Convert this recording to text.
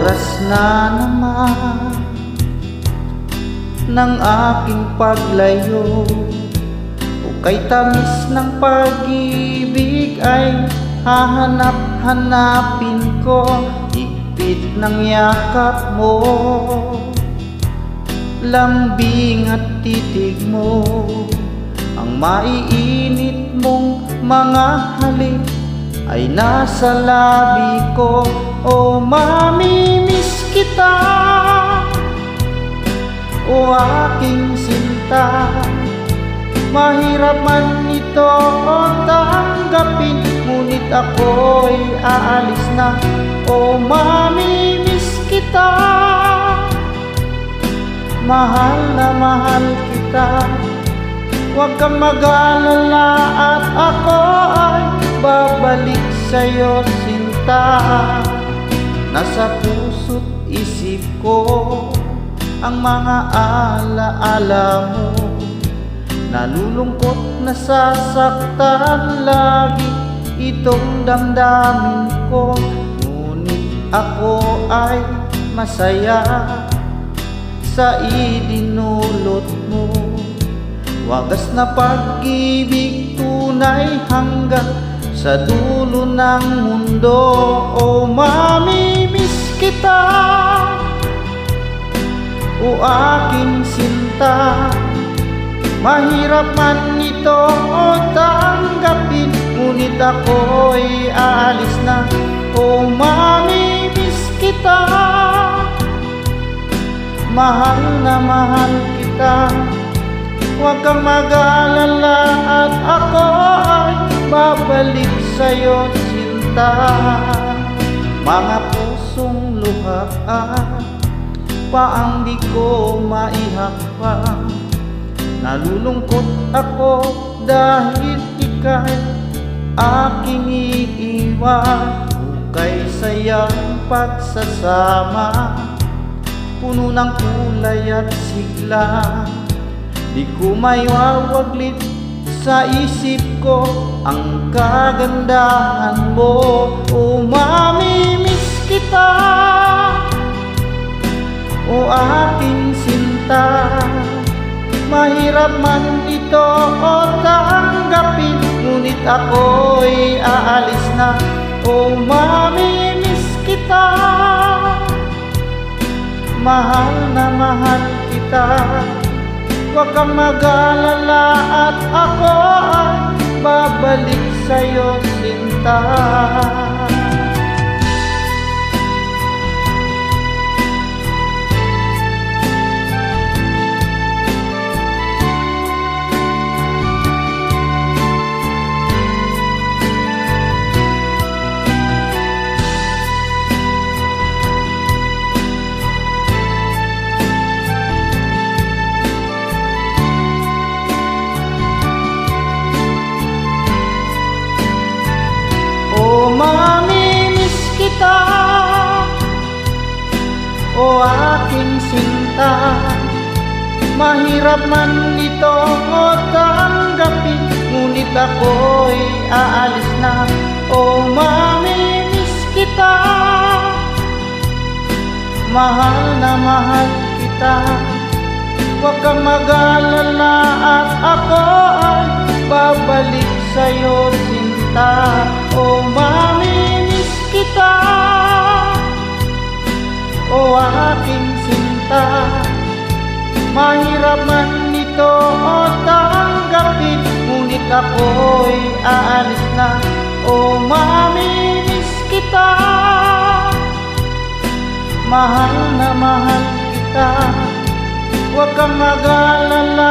Oras na naman ng aking paglayo, o kay tamis ng pag-ibig ay hahanap-hanapin ko. Higpit ng yakap mo, lambing at titig mo, ang maiinit mong mga halik ay nasa labi ko. O mamimiss kita, o aking sinta, mahirap man ito tanggapin, ngunit ako'y aalis na. O mamimiss kita, mahal na mahal kita, huwag kang mag-alala at ako ay babalik sa'yo, sinta. Nasa puso't isip ko ang mga alaala mo, nalulungkot, nasasaktan lagi itong damdamin ko, ngunit ako ay masaya sa idinulot mo. Wagas na pag-ibig, tunay hanggang sa dulo ng mundo. O mamimiss kita, o aking sinta, mahirap man ito tanggapin, ngunit ako'y aalis na. O mamimiss kita, mahal na mahal kita, huwag kang mag-alala at ako ay babalik sa'yo, sinta. Mga pusong luhaan pa ang di ko maihakbang, nalulungkot ako dahil ika'y aking iiwan. Hukay sayang pagsasama, puno ng kulay at sigla, di ko maiwawaglit sa isip ko ang kagandahan mo. O mamimiss kita, o aking sinta, mahirap man ito tanggapin, ngunit ako'y aalis na. O mamimiss kita, mahal na mahal kita, huwag kang mag-alala at ako ay babalik sa'yo, sinta. Mamimiss kita, o aking sinta, mahirap man ito tanggapin, ngunit ako'y aalis na. O mamimiss kita, mahal na mahal kita, huwag kang mag-alala at ako ay babalik sa'yo, sinta. O mamimiss kita, o aking sinta, mahirap man ito tanggapin, ngunit ako'y aalis na. O mamimiss kita, mahal na mahal kita, huwag kang mag-alala